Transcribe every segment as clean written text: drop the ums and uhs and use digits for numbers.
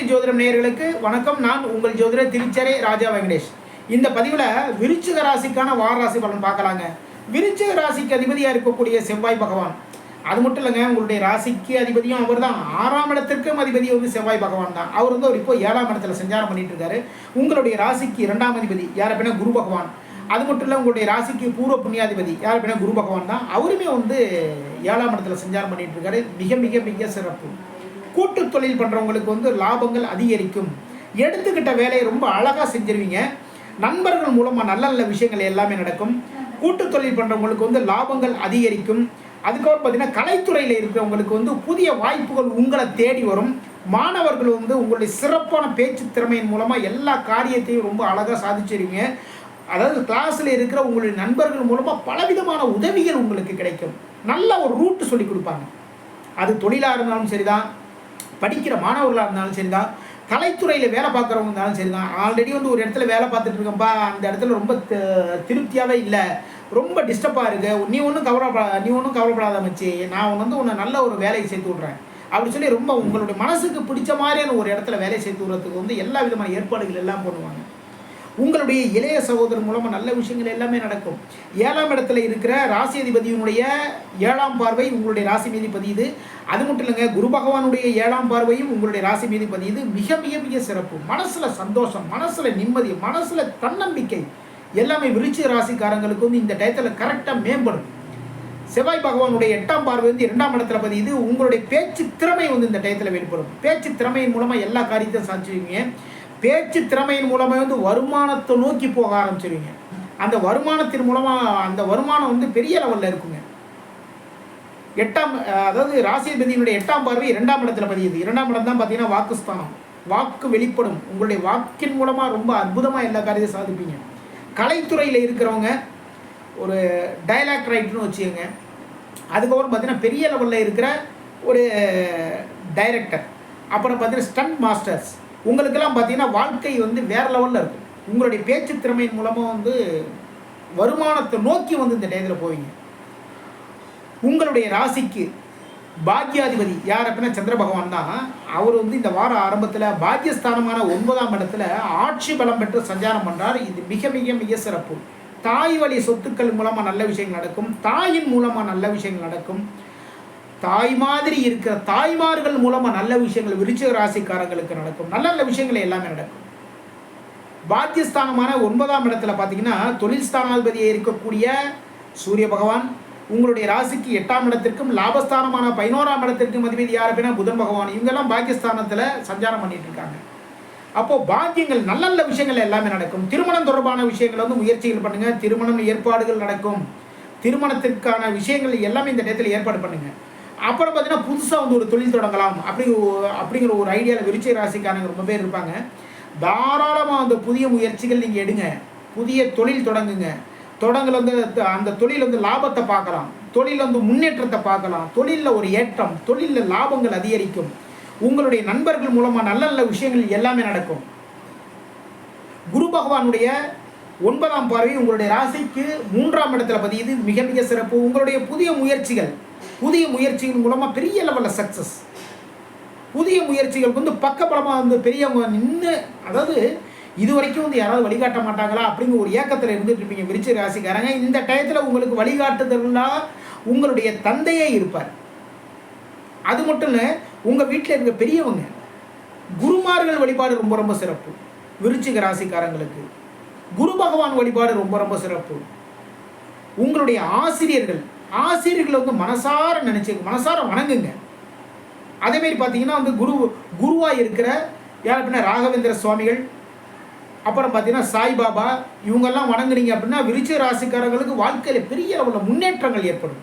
ஜோதிடம் நேயர்களுக்கு வணக்கம். நான் உங்கள் ஜோதிடர் திருச்சேரை ராஜா வெங்கடேஷ். இந்த பதிவில் விருச்சிக ராசிக்கான வார ராசி பலன் பார்க்கலாங்க. விருச்சிக ராசிக்கு அதிபதியாக இருக்கக்கூடிய செவ்வாய் பகவான், அது மட்டும் இல்லைங்க, உங்களுடைய ராசிக்கு அதிபதியும் அவர் தான். 6ஆம் இடத்திற்கும் அதிபதி செவ்வாய் பகவான் தான். அவர் அவர் இப்போ 7ஆம் இடத்துல சஞ்சாரம் பண்ணிட்டு இருக்காரு. உங்களுடைய ராசிக்கு 2ஆம் அதிபதி யார் அப்படின்னா குரு பகவான். அது மட்டும் இல்லை, உங்களுடைய ராசிக்கு பூர்வ புண்ணியாதிபதி யார் அப்படின்னா குரு பகவான் தான். அவருமே 7ஆம் இடத்துல சஞ்சாரம் பண்ணிட்டு இருக்காரு. மிக மிக மிக சிறப்பு. கூட்டு தொழில் பண்ணுறவங்களுக்கு லாபங்கள் அதிகரிக்கும். எடுத்துக்கிட்ட வேலையை ரொம்ப அழகாக செஞ்சிருவீங்க. நண்பர்கள் மூலமாக நல்ல நல்ல விஷயங்கள் எல்லாமே நடக்கும். கூட்டு தொழில் பண்ணுறவங்களுக்கு லாபங்கள் அதிகரிக்கும். அதுக்கப்புறம் பார்த்தீங்கன்னா கலைத்துறையில் இருக்கிறவங்களுக்கு புதிய வாய்ப்புகள் உங்களை தேடி வரும். மாணவர்கள் உங்களுடைய சிறப்பான பேச்சு திறமையின் மூலமாக எல்லா காரியத்தையும் ரொம்ப அழகாக சாதிச்சிருவீங்க. அதாவது கிளாஸில் இருக்கிற உங்களுடைய நண்பர்கள் மூலமாக பலவிதமான உதவிகள் உங்களுக்கு கிடைக்கும். நல்ல ஒரு ரூட்டு சொல்லி கொடுப்பாங்க. அது தொழிலாக இருந்தாலும் சரிதான், படிக்கிற மாணவர்களாக இருந்தாலும் சரிதான், கலைத்துறையில் வேலை பார்க்குறவங்க இருந்தாலும் சரிதான். ஆல்ரெடி ஒரு இடத்துல வேலை பார்த்துட்டு இருக்கேன்ப்பா, அந்த இடத்துல ரொம்ப திருப்தியாகவே இல்லை, ரொம்ப டிஸ்டர்பாக இருக்குது, நீ ஒன்றும் கவலைப்படாத மச்சி, நான் உன்னை நல்ல ஒரு வேலையை சேர்த்து விட்றேன் அப்படி சொல்லி ரொம்ப உங்களுடைய மனசுக்கு பிடிச்ச மாதிரியான ஒரு இடத்துல வேலையை சேர்த்து விடுறதுக்கு எல்லா விதமான ஏற்பாடுகள் எல்லாம் பண்ணுவாங்க. உங்களுடைய இளைய சகோதரர் மூலமாக நல்ல விஷயங்கள் எல்லாமே நடக்கும். 7ஆம் இடத்துல இருக்கிற ராசி அதிபதியினுடைய 7ஆம் பார்வை உங்களுடைய ராசி மீது பதியுது. அது மட்டும் இல்லைங்க, குரு பகவானுடைய 7ஆம் பார்வையும் உங்களுடைய ராசி மீது பதியுது. மிக மிக மிக சிறப்பு. மனசில் சந்தோஷம், மனசில் நிம்மதி, மனசில் தன்னம்பிக்கை எல்லாமே விருச்சிக ராசிக்காரங்களுக்கு இந்த டயத்தில் கரெக்டாக மேம்படும். செவ்வாய் பகவானுடைய 8ஆம் பார்வை 2ஆம் இடத்துல பதியுது. உங்களுடைய பேச்சு திறமை இந்த டயத்தில் வெளிப்படும். பேச்சு திறமையின் மூலமாக எல்லா காரியத்தையும் சாதிச்சுவீங்க. பேச்சு திறமையின் மூலமாக வருமானத்தை நோக்கி போக ஆரம்பிச்சிருவீங்க. அந்த வருமானத்தின் மூலமாக அந்த வருமானம் பெரிய லெவலில் இருக்குங்க. அதாவது ராசிபதியினுடைய 8ஆம் பார்வை 2ஆம் இடத்துல பதியுது. 2ஆம் இடம் தான் பார்த்தீங்கன்னா வாக்குஸ்தானம். வாக்கு வெளிப்படும். உங்களுடைய வாக்கின் மூலமாக ரொம்ப அற்புதமாக எல்லா காரியத்தையும் சாதிப்பீங்க. கலைத்துறையில் இருக்கிறவங்க ஒரு டைலாக் ரைட்டர்னு வச்சுக்கோங்க. அதுக்கப்புறம் பார்த்தீங்கன்னா பெரிய லெவலில் இருக்கிற ஒரு டைரக்டர், அப்புறம் பார்த்தீங்கன்னா ஸ்டண்ட் மாஸ்டர்ஸ், உங்களுக்கெல்லாம் பார்த்தீங்கன்னா வாழ்க்கை வேறு லெவலில் இருக்கும். உங்களுடைய பேச்சு திறமையின் மூலமாக வருமானத்தை நோக்கி இந்த டயத்தில் போவீங்க. உங்களுடைய ராசிக்கு பாக்யாதிபதி யார் அப்படின்னா சந்திர பகவான் தான். அவர் இந்த வார ஆரம்பத்தில் பாக்யஸ்தானமான 9ஆம் இடத்துல ஆட்சி பலம் பெற்று சஞ்சாரம் பண்ணுறார். இது மிக மிக மிக சிறப்பு. தாய் வழி சொத்துக்கள் மூலமாக நல்ல விஷயங்கள் நடக்கும். தாயின் மூலமாக நல்ல விஷயங்கள் நடக்கும். தாய் மாதிரி இருக்கிற தாய்மார்கள் மூலமாக நல்ல விஷயங்கள் விருச்சிக ராசிக்காரங்களுக்கு நடக்கும். நல்ல நல்ல விஷயங்கள் எல்லாமே நடக்கும். பாக்கியஸ்தானமான 9ஆம் இடத்துல பார்த்தீங்கன்னா தொழில் ஸ்தானாதிபதியை இருக்கக்கூடிய சூரிய பகவான் உங்களுடைய ராசிக்கு 8ஆம் இடத்திற்கும் லாபஸ்தானமான 11ஆம் இடத்திற்கும் அதிபதி யார் அப்படின்னா புதன் பகவான். இவங்கெல்லாம் பாக்கியஸ்தானத்தில் சஞ்சாரம் பண்ணிட்டு இருக்காங்க. அப்போது பாக்கியங்கள் நல்ல நல்ல விஷயங்கள் எல்லாமே நடக்கும். திருமணம் தொடர்பான விஷயங்கள் முயற்சிகள் பண்ணுங்கள். திருமணம் ஏற்பாடுகள் நடக்கும். திருமணத்திற்கான விஷயங்கள் எல்லாமே இந்த நேரத்தில் ஏற்பாடு பண்ணுங்கள். அப்புறம் பார்த்தீங்கன்னா புதுசாக ஒரு தொழில் தொடங்கலாம் அப்படிங்கிற ஒரு ஐடியாவில் விருச்சிக ராசிக்காரங்க ரொம்ப பேர் இருப்பாங்க. தாராளமாக அந்த புதிய முயற்சிகள் நீங்கள் எடுங்க. புதிய தொழில் தொடங்குங்க. தொடங்கல அந்த தொழில் லாபத்தை பார்க்கலாம். தொழில் முன்னேற்றத்தை பார்க்கலாம். தொழிலில் ஒரு ஏற்றம், தொழிலில் லாபங்கள் அதிகரிக்கும். உங்களுடைய நண்பர்கள் மூலமாக நல்ல நல்ல விஷயங்கள் எல்லாமே நடக்கும். குரு பகவானுடைய 9ஆம் பார்வை உங்களுடைய ராசிக்கு 3ஆம் இடத்துல பதியுது. மிக மிக சிறப்பு. உங்களுடைய புதிய முயற்சிகள் மூலமாக பெரிய லெவலில் சக்ஸஸ். புதிய முயற்சிகள் பக்கபலமாக பெரியவங்க நின்று, அதாவது இது வரைக்கும் யாராவது வழிகாட்ட மாட்டாங்களா அப்படிங்கிற ஒரு ஏக்கத்தில் இருந்துட்டு இருப்பீங்க விருச்சிக ராசிக்காரங்க. இந்த டயத்தில் உங்களுக்கு வழிகாட்டுதலாக உங்களுடைய தந்தையே இருப்பார். அது மட்டும் இல்லை, உங்கள் வீட்டில் இருக்க பெரியவங்க குருமார்கள் வழிபாடு ரொம்ப ரொம்ப சிறப்பு. விருச்சிக ராசிக்காரங்களுக்கு குரு பகவான் வழிபாடு ரொம்ப ரொம்ப சிறப்பு. உங்களுடைய ஆசிரியர்களை மனசார மனசார வணங்குங்க. அதேமாரி பார்த்தீங்கன்னா குருவாக இருக்கிற யார் அப்படின்னா ராகவேந்திர சுவாமிகள், அப்புறம் பார்த்தீங்கன்னா சாய்பாபா, இவங்கெல்லாம் வணங்குனீங்க அப்படின்னா விருச்சிக ராசிக்காரங்களுக்கு வாழ்க்கையில் பெரிய அளவில் முன்னேற்றங்கள் ஏற்படும்.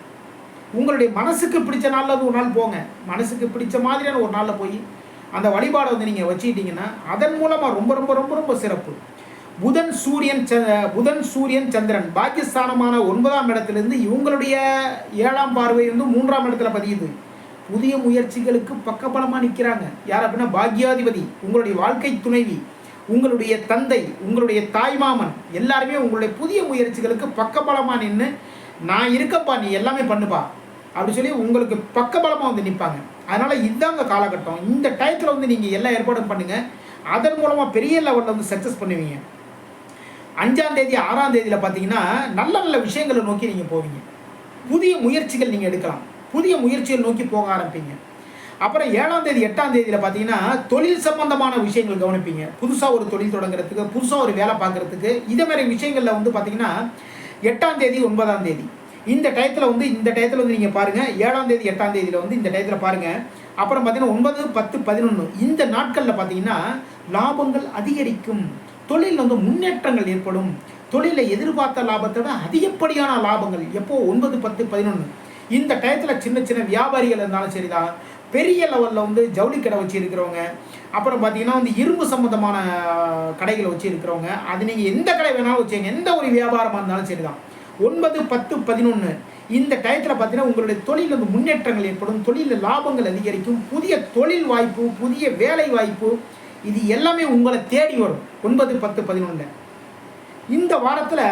உங்களுடைய மனசுக்கு பிடிச்ச நாளில் ஒரு நாள் போங்க. மனசுக்கு பிடிச்ச மாதிரியான ஒரு நாளில் போய் அந்த வழிபாடை நீங்கள் வச்சுக்கிட்டீங்கன்னா அதன் மூலமாக ரொம்ப ரொம்ப ரொம்ப ரொம்ப சிறப்பு. புதன் சூரியன் சந்திரன் பாக்கியஸ்தானமான 9ஆம் இடத்திலிருந்து இவங்களுடைய 7ஆம் பார்வை 3ஆம் இடத்துல பதியுது. புதிய முயற்சிகளுக்கு பக்கபலமாக நிற்கிறாங்க. யார் அப்படின்னா பாக்யாதிபதி, உங்களுடைய வாழ்க்கை துணைவி, உங்களுடைய தந்தை, உங்களுடைய தாய்மாமன் எல்லாருமே உங்களுடைய புதிய முயற்சிகளுக்கு பக்கபலமாக நின்று நான் இருக்கப்பா, நீ எல்லாமே பண்ணுப்பா, அப்படி சொல்லி உங்களுக்கு பக்கபலமாக வந்து நிற்பாங்க. அதனால் இதுதாங்க காலகட்டம். இந்த டயத்தில் வந்து நீங்கள் எல்லா ஏற்பாடும் பண்ணுங்கள். அதன் மூலமாக பெரிய லெவலில் வந்து சக்ஸஸ் பண்ணுவீங்க. 5ஆம் தேதி 6ஆம் தேதியில் பார்த்தீங்கன்னா நல்ல நல்ல விஷயங்களை நோக்கி நீங்கள் போவீங்க. புதிய முயற்சிகள் நீங்கள் எடுக்கலாம். புதிய முயற்சிகள் நோக்கி போக ஆரம்பிப்பீங்க. அப்புறம் 7ஆம் தேதி 8ஆம் தேதியில் பார்த்தீங்கன்னா தொழில் சம்பந்தமான விஷயங்கள் கவனிப்பீங்க. புதுசாக ஒரு தொழில் தொடங்குறதுக்கு, புதுசாக ஒரு வேலை பார்க்குறதுக்கு, இதே மாதிரி விஷயங்களில் வந்து பார்த்தீங்கன்னா 8ஆம் தேதி 9ஆம் தேதி இந்த டயத்தில் வந்து நீங்கள் பாருங்கள். 7ஆம் தேதி 8ஆம் தேதியில் வந்து இந்த டயத்தில் பாருங்கள். அப்புறம் பார்த்தீங்கன்னா 9, 10, 11 இந்த நாட்களில் பார்த்தீங்கன்னா லாபங்கள் அதிகரிக்கும். தொழிலில் வந்து முன்னேற்றங்கள் ஏற்படும். தொழிலில் எதிர்பார்த்த லாபத்தை விட அதிகப்படியான லாபங்கள் எப்போ 9, 10, 11 இந்த டயத்தில் சின்ன சின்ன வியாபாரிகள் இருந்தாலும் சரிதான், பெரிய லெவலில் வந்து ஜவுளி கடை வச்சு இருக்கிறவங்க, அப்புறம் பார்த்தீங்கன்னா வந்து இரும்பு சம்மந்தமான கடைகளை வச்சு இருக்கிறவங்க, அது நீங்கள் எந்த கடை வேணாலும் வச்சுங்க, எந்த ஒரு வியாபாரமாக இருந்தாலும் சரிதான். 9, 10, 11 இந்த டயத்தில் பார்த்தீங்கன்னா உங்களுடைய தொழில் வந்து முன்னேற்றங்கள் ஏற்படும். தொழிலில் லாபங்கள் அதிகரிக்கும். புதிய தொழில் வாய்ப்பு, புதிய வேலை வாய்ப்பு, இது எல்லாமே உங்களை தேடி வரும். 9, 10, 11 இந்த வாரத்தில்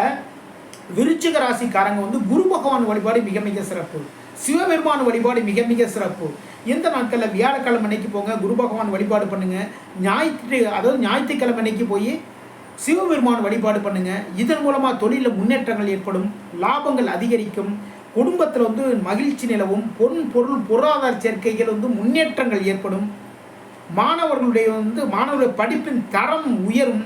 விருச்சிக ராசிக்காரங்க வந்து குரு பகவான் வழிபாடு மிக மிக சிறப்பு. சிவபெருமான் வழிபாடு மிக மிக சிறப்பு. எந்த நாட்களில் வியாழக்கிழமை அன்னைக்கு போங்க, குரு பகவான் வழிபாடு பண்ணுங்கள். ஞாயிற்றுக்கிழமை அன்னைக்கு போய் சிவபெருமான் வழிபாடு பண்ணுங்கள். இதன் மூலமாக தொழிலில் முன்னேற்றங்கள் ஏற்படும். லாபங்கள் அதிகரிக்கும். குடும்பத்தில் வந்து மகிழ்ச்சி நிலவும். பொருள் பொருளாதார சேர்க்கைகள் வந்து முன்னேற்றங்கள் ஏற்படும். மாணவர்களுடைய படிப்பின் தரம் உயரும்.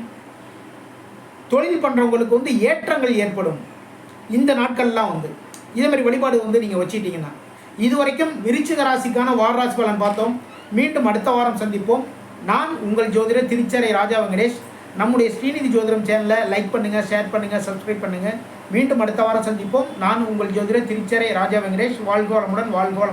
தொழில் பண்ணுறவங்களுக்கு வந்து ஏற்றங்கள் ஏற்படும். இந்த நாட்கள்லாம் வந்து இதே மாதிரி வழிபாடு வந்து நீங்கள் வச்சுக்கிட்டீங்கன்னா, இதுவரைக்கும் விருச்சிக ராசிக்கான வார ராசி பலன் பார்த்தோம். மீண்டும் அடுத்த வாரம் சந்திப்போம். நான் உங்கள் ஜோதிடர் திருச்சேரை ராஜா வெங்கடேஷ். நம்முடைய ஸ்ரீநிதி ஜோதிடம் சேனலை லைக் பண்ணுங்கள், ஷேர் பண்ணுங்கள், சப்ஸ்கிரைப் பண்ணுங்கள். மீண்டும் அடுத்த வாரம் சந்திப்போம். நான் உங்கள் ஜோதிடர் திருச்சேரை ராஜா வெங்கடேஷ். வாழ்க வளமுடன், வாழ்க வளமுடன்.